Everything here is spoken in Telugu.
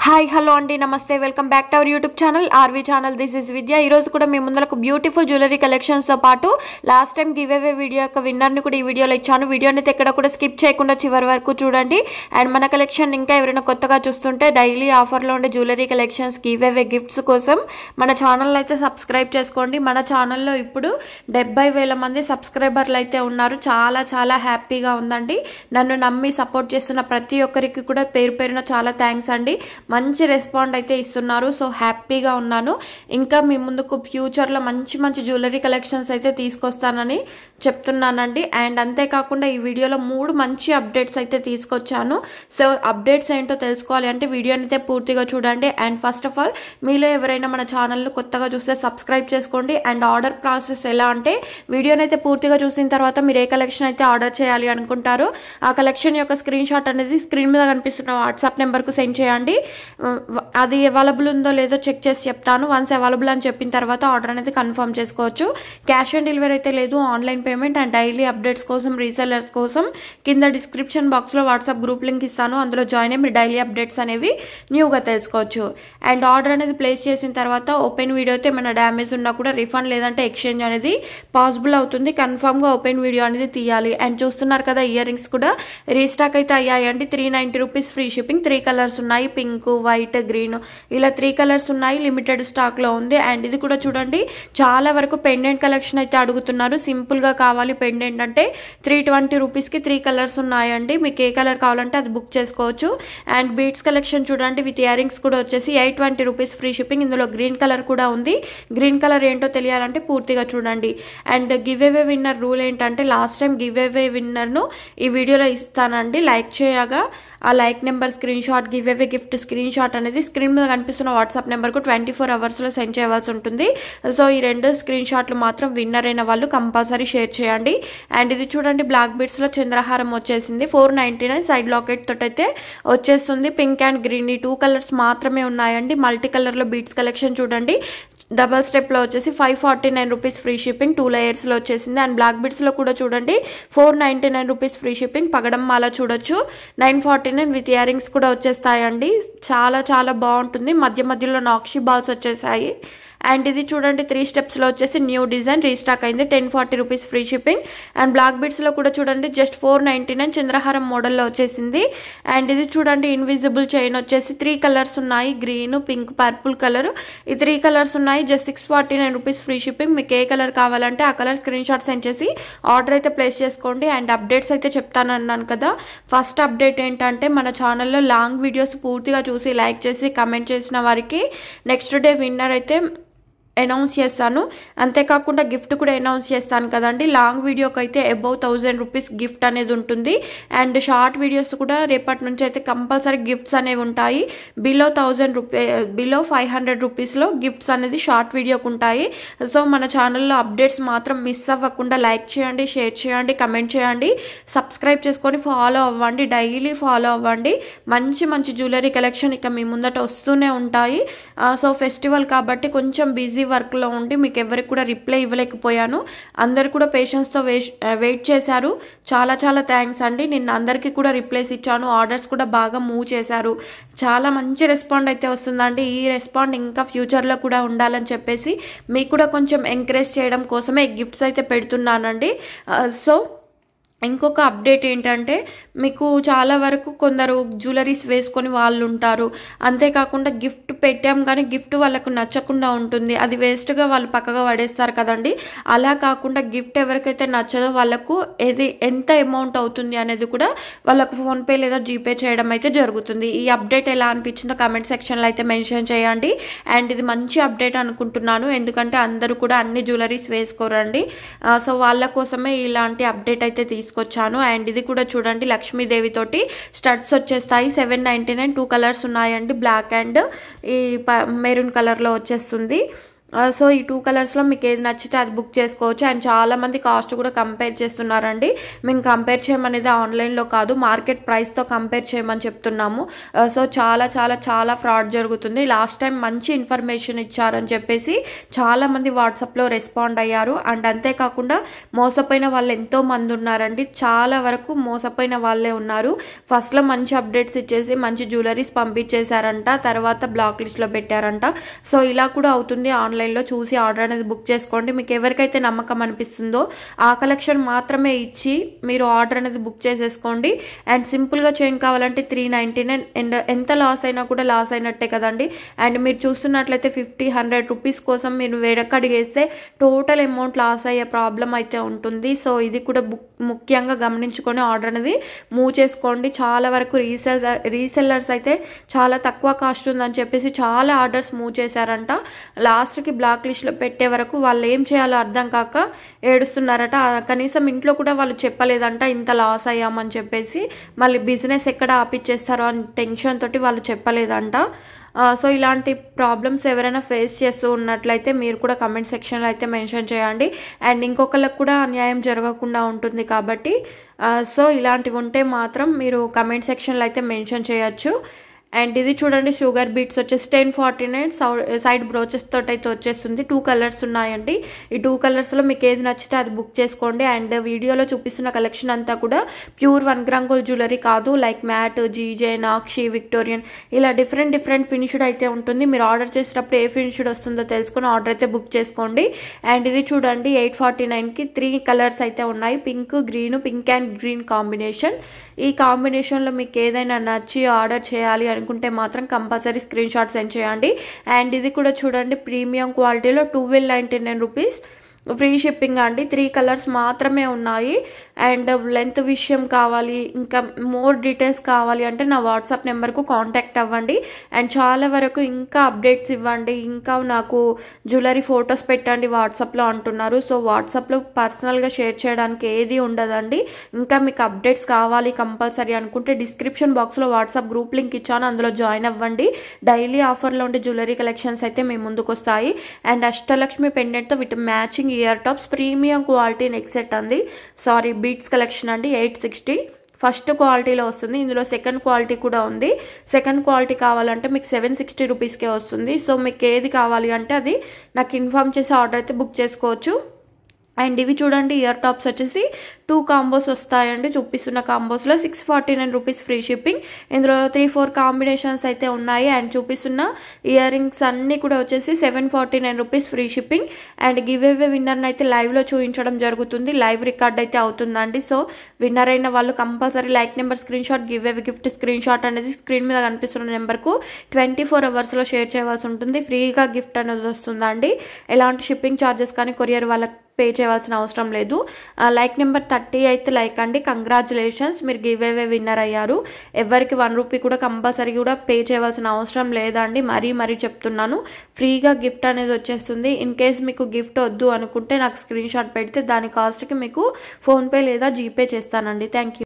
హాయ్ హలో అండి నమస్తే welcome back to our YouTube channel RV channel this is Vidya. ఈ రోజు కూడా మీ ముందరకు బ్యూటిఫుల్ జ్యువెలరీ కలెక్షన్స్ తో పాటు last time give away video యొక్క విన్నర్ ని కూడా ఈ వీడియోలో ఇచ్చాను. వీడియోని అయితే ఎక్కడ కూడా స్కిప్ చేయకుండా చివరి వరకు చూడండి. అండ్ మన కలెక్షన్ ఇంకా ఎవరైనా కొత్తగా చూస్తుంటే డైలీ ఆఫర్ లో ఉండే jewellery collections give away gifts కోసం మన ఛానల్ అయితే సబ్స్క్రైబ్ చేసుకోండి. మన ఛానల్లో ఇప్పుడు 70,000 మంది సబ్స్క్రైబర్లు అయితే ఉన్నారు. చాలా చాలా హ్యాపీగా ఉందండి. నన్ను నమ్మి సపోర్ట్ చేస్తున్న ప్రతి ఒక్కరికి కూడా పేరు పేరున చాలా థ్యాంక్స్ అండి. మంచి రెస్పాండ్ అయితే ఇస్తున్నారు. సో హ్యాపీగా ఉన్నాను. ఇంకా మీ ముందుకు ఫ్యూచర్లో మంచి మంచి జ్యువెలరీ కలెక్షన్స్ అయితే తీసుకొస్తానని చెప్తున్నానండి. అండ్ అంతేకాకుండా ఈ వీడియోలో 3 మంచి అప్డేట్స్ అయితే తీసుకొచ్చాను. సో అప్డేట్స్ ఏంటో తెలుసుకోవాలి అంటే వీడియోని అయితే పూర్తిగా చూడండి. అండ్ ఫస్ట్ ఆఫ్ ఆల్ మీలో ఎవరైనా మన ఛానల్ను కొత్తగా చూస్తే సబ్స్క్రైబ్ చేసుకోండి. అండ్ ఆర్డర్ ప్రాసెస్ ఎలా అంటే వీడియోని అయితే పూర్తిగా చూసిన తర్వాత మీరు ఏ కలెక్షన్ అయితే ఆర్డర్ చేయాలి అనుకుంటారో ఆ కలెక్షన్ యొక్క స్క్రీన్ షాట్ అనేది స్క్రీన్ మీద కనిపిస్తున్న వాట్సాప్ నెంబర్కు సెండ్ చేయండి. అది అవైలబుల్ ఉందో లేదో చెక్ చేసి చెప్తాను. వన్స్ అవైలబుల్ అని చెప్పిన తర్వాత ఆర్డర్ అనేది కన్ఫర్మ్ చేసుకోవచ్చు. క్యాష్ ఆన్ డెలివరీ అయితే లేదు, online payment. And daily updates కోసం రీసెల్లర్స్ కోసం కింద డిస్క్రిప్షన్ బాక్స్లో వాట్సాప్ గ్రూప్ లింక్ ఇస్తాను. అందులో జాయిన్ అయ్యి మీరు డైలీ అప్డేట్స్ అనేవి న్యూగా తెలుసుకోవచ్చు. అండ్ ఆర్డర్ అనేది ప్లేస్ చేసిన తర్వాత ఓపెన్ వీడియో అయితే ఏమైనా డ్యామేజ్ ఉన్నా కూడా రిఫండ్ లేదంటే ఎక్స్చేంజ్ అనేది పాసిబుల్ అవుతుంది. కన్ఫర్మ్గా ఓపెన్ వీడియో అనేది తీయాలి. అండ్ చూస్తున్నారు కదా ఇయర్ రింగ్స్ కూడా రీస్టాక్ అయితే అయ్యాయండి. 390 రూపీస్ ఫ్రీ షిప్పింగ్. 3 కలర్స్ ఉన్నాయి, పింక్, వైట్, గ్రీన్, ఇలా 3 కలర్స్ ఉన్నాయి. లిమిటెడ్ స్టాక్ లో ఉంది. అండ్ ఇది కూడా చూడండి చాలా వరకు పెండెంట్ కలెక్షన్ అయితే అడుగుతున్నారు. సింపుల్ గా కావాలి పెండెంట్ అంటే 320 రూపీస్ కి 3 కలర్స్ ఉన్నాయండి. మీకు ఏ కలర్ కావాలంటే అది బుక్ చేసుకోవచ్చు. అండ్ బీడ్స్ కలెక్షన్ చూడండి విత్ ఇయర్ రింగ్స్ కూడా వచ్చేసి 820 రూపీస్ ఫ్రీ షిప్పింగ్. ఇందులో గ్రీన్ కలర్ కూడా ఉంది. గ్రీన్ కలర్ ఏంటో తెలియాలంటే పూర్తిగా చూడండి. And giveaway winner rule ఏంటంటే last time giveaway winner ను ఈ వీడియోలో ఇస్తానండి. లైక్ చేయగా ఆ like number screenshot, giveaway gift screenshot అనేది స్క్రీన్ మీద కనిపిస్తున్న వాట్సాప్ నెంబర్కు 24 అవర్స్లో సెండ్ చేయవలసి ఉంటుంది. సో ఈ 2 స్క్రీన్ షాట్లు మాత్రం విన్నర్ అయిన వాళ్ళు కంపల్సరీ షేర్ చేయండి. అండ్ ఇది చూడండి బ్లాక్ బీడ్స్లో చంద్రహారం వచ్చేసింది. 499 సైడ్ లాకెట్ తోటి అయితే వచ్చేస్తుంది. పింక్ అండ్ గ్రీన్ ఈ 2 కలర్స్ మాత్రమే ఉన్నాయండి. మల్టీ కలర్లో బీడ్స్ కలెక్షన్ చూడండి డబల్ స్టెప్ లో వచ్చేసి 549 రూపీస్ ఫ్రీ షిప్పింగ్. 2 లేయర్స్ లో వచ్చేసింది. అండ్ బ్లాక్ బిడ్స్ లో కూడా చూడండి 499 రూపీస్ ఫ్రీ షిప్పింగ్. పగడం మాల చూడొచ్చు 949 విత్ ఇయర్ రింగ్స్ కూడా వచ్చేస్తాయండి. చాలా చాలా బాగుంటుంది. మధ్య మధ్యలో నాక్షి బాల్స్ వచ్చేసాయి. అండ్ ఇది చూడండి 3 స్టెప్స్ లో వచ్చేసి న్యూ డిజైన్ రీస్టాక్ అయింది. 1040 rupees free shipping. And black beads లో కూడా చూడండి జస్ట్ 499 చంద్రహారం మోడల్లో వచ్చేసింది. అండ్ ఇది చూడండి ఇన్విజిబుల్ చైన్ వచ్చేసి 3 కలర్స్ ఉన్నాయి. గ్రీన్, పింక్, పర్పుల్ కలర్ ఈ 3 కలర్స్ ఉన్నాయి. Just 649 rupees free shipping. మీకు ఏ కలర్ కావాలంటే ఆ కలర్ స్క్రీన్ షాట్ సెండ్ చేసి ఆర్డర్ అయితే ప్లేస్ చేసుకోండి. అండ్ అప్డేట్స్ అయితే చెప్తానన్నాను కదా. ఫస్ట్ అప్డేట్ ఏంటంటే మన ఛానల్లో లాంగ్ వీడియోస్ పూర్తిగా చూసి లైక్ చేసి కమెంట్ చేసిన వారికి నెక్స్ట్ డే విన్నర్ అయితే అనౌన్స్ చేస్తాను. అంతేకాకుండా గిఫ్ట్ కూడా అనౌన్స్ చేస్తాను కదండి. లాంగ్ వీడియోకి అయితే అబౌవ్ 1000 రూపీస్ గిఫ్ట్ అనేది ఉంటుంది. అండ్ షార్ట్ వీడియోస్ కూడా రేపటి నుంచి అయితే కంపల్సరీ గిఫ్ట్స్ అనేవి ఉంటాయి. బిలో 500 రూపీస్లో గిఫ్ట్స్ అనేది షార్ట్ వీడియోకి ఉంటాయి. సో మన ఛానల్లో అప్డేట్స్ మాత్రం మిస్ అవ్వకుండా లైక్ చేయండి, షేర్ చేయండి, కమెంట్ చేయండి, సబ్స్క్రైబ్ చేసుకొని ఫాలో అవ్వండి. డైలీ ఫాలో అవ్వండి. మంచి మంచి జ్యువెలరీ కలెక్షన్ ఇక మీ ముందట వస్తూనే ఉంటాయి. సో ఫెస్టివల్ కాబట్టి కొంచెం బిజీ వర్క్లో ఉండి మీకు ఎవరికి కూడా రిప్లై ఇవ్వలేకపోయాను. అందరు కూడా పేషెన్స్తో వెయిట్ చేశారు. చాలా చాలా థ్యాంక్స్ అండి. నిన్న అందరికీ కూడా రిప్లైస్ ఇచ్చాను. ఆర్డర్స్ కూడా బాగా మూవ్ చేశారు. చాలా మంచి రెస్పాండ్ అయితే వస్తుందండి. ఈ రెస్పాండ్ ఇంకా ఫ్యూచర్లో కూడా ఉండాలని చెప్పేసి మీకు కూడా కొంచెం ఎంకరేజ్ చేయడం కోసమే గిఫ్ట్స్ అయితే పెడుతున్నానండి. సో ఇంకొక అప్డేట్ ఏంటంటే మీకు చాలా వరకు కొందరు జ్యువెలరీస్ వేసుకొని వాళ్ళు ఉంటారు. అంతేకాకుండా గిఫ్ట్ పెట్టాం కానీ గిఫ్ట్ వాళ్ళకు నచ్చకుండా ఉంటుంది. అది వేస్ట్గా వాళ్ళు పక్కగా పడేస్తారు కదండి. అలా కాకుండా గిఫ్ట్ ఎవరికైతే నచ్చదో వాళ్ళకు ఎంత అమౌంట్ అవుతుంది అనేది కూడా వాళ్ళకు ఫోన్పే లేదా జీపే చేయడం అయితే జరుగుతుంది. ఈ అప్డేట్ ఎలా అనిపించిందో కామెంట్ సెక్షన్లో అయితే మెన్షన్ చేయండి. అండ్ ఇది మంచి అప్డేట్ అనుకుంటున్నాను. ఎందుకంటే అందరూ కూడా అన్ని జ్యువెలరీస్ వేసుకోరండి. సో వాళ్ళ కోసమే ఇలాంటి అప్డేట్ అయితే తీసుకొచ్చాను. అండ్ ఇది కూడా చూడండి లక్ష్మీదేవి తోటి స్టడ్స్ వచ్చేస్తాయి. 799 2 కలర్స్ ఉన్నాయండి. బ్లాక్ అండ్ ఈ మెరూన్ కలర్ లో వచ్చేస్తుంది. సో ఈ 2 కలర్స్లో మీకు ఏది నచ్చితే అది బుక్ చేసుకోవచ్చు. అండ్ చాలామంది కాస్ట్ కూడా కంపేర్ చేస్తున్నారండి. మేము కంపేర్ చేయమనేది ఆన్లైన్లో కాదు, మార్కెట్ ప్రైస్తో కంపేర్ చేయమని చెప్తున్నాము. సో చాలా ఫ్రాడ్ జరుగుతుంది. లాస్ట్ టైం మంచి ఇన్ఫర్మేషన్ ఇచ్చారని చెప్పేసి చాలామంది వాట్సాప్లో రెస్పాండ్ అయ్యారు. అండ్ అంతేకాకుండా మోసపోయిన వాళ్ళు ఎంతో మంది ఉన్నారండి. చాలా వరకు మోసపోయిన వాళ్ళే ఉన్నారు. ఫస్ట్లో మంచి అప్డేట్స్ ఇచ్చేసి మంచి జ్యువెలరీస్ పంపించేశారంట, తర్వాత బ్లాక్ లిస్ట్లో పెట్టారంట. సో ఇలా కూడా అవుతుంది. ఆన్లైన్లో చూసి ఆర్డర్ అనేది బుక్ చేసుకోండి. మీకు ఎవరికైతే నమ్మకం అనిపిస్తుందో ఆ కలెక్షన్ మాత్రమే ఇచ్చి మీరు ఆర్డర్ అనేది బుక్ చేసేసుకోండి. అండ్ సింపుల్గా చైన్ కావాలంటే 399. అండ్ ఎంత లాస్ అయినా కూడా లాస్ అయినట్టే కదండి. అండ్ మీరు చూస్తున్నట్లయితే 50-100 రూపీస్ కోసం మీరు వేడక్కడిగేస్తే టోటల్ అమౌంట్ లాస్ అయ్యే ప్రాబ్లం అయితే ఉంటుంది. సో ఇది కూడా ముఖ్యంగా గమనించుకొని ఆర్డర్ అనేది మూవ్ చేసుకోండి. చాలా వరకు రీసెల్లర్స్ అయితే చాలా తక్కువ కాస్ట్ ఉందని చెప్పేసి చాలా ఆర్డర్స్ మూవ్ చేశారంట. లాస్ట్కి బ్లాక్ లిస్ట్లో పెట్టే వరకు వాళ్ళు ఏం చేయాలో అర్థం కాక ఏడుస్తున్నారట. కనీసం ఇంట్లో కూడా వాళ్ళు చెప్పలేదంట ఇంత లాస్ అయ్యామని చెప్పేసి. మళ్ళీ బిజినెస్ ఎక్కడ ఆపిచ్చేస్తారో అని టెన్షన్ తోటి వాళ్ళు చెప్పలేదంట. సో ఇలాంటి ప్రాబ్లమ్స్ ఎవరైనా ఫేస్ చేస్తూ ఉన్నట్లయితే మీరు కూడా కమెంట్ సెక్షన్లో అయితే మెన్షన్ చేయండి. అండ్ ఇంకొకరికి కూడా అన్యాయం జరగకుండా ఉంటుంది కాబట్టి సో ఇలాంటివి ఉంటే మాత్రం మీరు కమెంట్ సెక్షన్లో అయితే మెన్షన్ చేయొచ్చు. అండ్ ఇది చూడండి, షుగర్ బీట్స్ వచ్చేసి 1049 సైడ్ బ్రోచెస్ తోటి అయితే వచ్చేస్తుంది. 2 కలర్స్ ఉన్నాయండి. ఈ 2 కలర్స్లో మీకు ఏది నచ్చితే అది బుక్ చేసుకోండి. అండ్ వీడియోలో చూపిస్తున్న కలెక్షన్ అంతా కూడా ప్యూర్ 1 గ్రామ్ గోల్డ్ జ్యువెలరీ కాదు. Like mat, GJ, nakshi, Victorian ఇలా డిఫరెంట్ ఫినిష్డ్ అయితే ఉంటుంది. మీరు ఆర్డర్ చేసేటప్పుడు ఏ ఫినిష్డ్ వస్తుందో తెలుసుకొని ఆర్డర్ అయితే బుక్ చేసుకోండి. అండ్ ఇది చూడండి, 849కి 3 కలర్స్ అయితే ఉన్నాయి. Pink and green combination. ఈ కాంబినేషన్లో మీకు ఏదైనా నచ్చి ఆర్డర్ చేయాలి అనుకుంటే మాత్రం కంపల్సరీ స్క్రీన్ షాట్ సెండ్ చేయండి. అండ్ ఇది కూడా చూడండి, ప్రీమియం క్వాలిటీలో 1299 రూపీస్ ఫ్రీ షిప్పింగ్ అండి. 3 కలర్స్ మాత్రమే ఉన్నాయి. అండ్ లెంత్ విషయం కావాలి, ఇంకా మోర్ డీటెయిల్స్ కావాలి అంటే నా వాట్సాప్ నెంబర్కు కాంటాక్ట్ అవ్వండి. అండ్ చాలా వరకు ఇంకా అప్డేట్స్ ఇవ్వండి, ఇంకా నాకు జ్యువెలరీ ఫొటోస్ పెట్టండి వాట్సాప్లో అంటున్నారు. సో వాట్సాప్లో పర్సనల్గా షేర్ చేయడానికి ఏది ఉండదండి. ఇంకా మీకు అప్డేట్స్ కావాలి కంపల్సరీ అనుకుంటే డిస్క్రిప్షన్ బాక్స్లో వాట్సాప్ గ్రూప్ లింక్ ఇచ్చాను, అందులో జాయిన్ అవ్వండి. డైలీ ఆఫర్లో ఉండే జ్యువెలరీ కలెక్షన్స్ అయితే మీ ముందుకు వస్తాయి. అండ్ అష్టలక్ష్మి పెండెంట్తో with matching ear tops premium quality neck set అండి. సారీ, బీట్స్ కలెక్షన్ అండి. 860 ఫస్ట్ క్వాలిటీలో వస్తుంది. ఇందులో సెకండ్ క్వాలిటీ కూడా ఉంది. సెకండ్ క్వాలిటీ కావాలంటే మీకు 760 రూపీస్కే వస్తుంది. సో మీకు ఏది కావాలి అంటే అది నాకు ఇన్ఫార్మ్ చేసి ఆర్డర్ అయితే బుక్ చేసుకోవచ్చు. అండ్ ఇవి చూడండి, ఇయర్ టాప్స్ వచ్చేసి 2 కాంబోస్ వస్తాయండి. చూపిస్తున్న కాంబోస్లో 649 రూపీస్ ఫ్రీ షిప్పింగ్. ఇందులో 3-4 కాంబినేషన్స్ అయితే ఉన్నాయి. అండ్ చూపిస్తున్న ఇయర్ రింగ్స్ అన్నీ కూడా వచ్చేసి 749 rupees free shipping. And giveaway విన్నర్ని అయితే లైవ్లో చూపించడం జరుగుతుంది. లైవ్ రికార్డ్ అయితే అవుతుందండి. సో విన్నర్ అయిన వాళ్ళు compulsory like number screenshot, giveaway gift screenshot అనేది స్క్రీన్ మీద కనిపిస్తున్న నెంబర్కు 24 అవర్స్లో షేర్ చేయవలసి ఉంటుంది. ఫ్రీగా గిఫ్ట్ అనేది వస్తుందండి. ఎలాంటి షిప్పింగ్ ఛార్జెస్ కానీ కొరియర్ వాళ్ళకి పే చేయవలసిన అవసరం లేదు. లైక్ నెంబర్ 30 అయితే లైక్ అండి. కంగ్రాచులేషన్స్, మీరు గివ్ అవే విన్నర్ అయ్యారు. ఎవరికి 1 రూపీ కూడా కంపల్సరీ కూడా పే చేయవలసిన అవసరం లేదండి. మరీ చెప్తున్నాను, ఫ్రీగా గిఫ్ట్ అనేది వచ్చేస్తుంది. ఇన్ కేస్ మీకు గిఫ్ట్ వద్దు అనుకుంటే నాకు స్క్రీన్ షాట్ పెడితే దాని కాస్ట్కి మీకు ఫోన్పే లేదా జీపే చేస్తానండి. Thank you.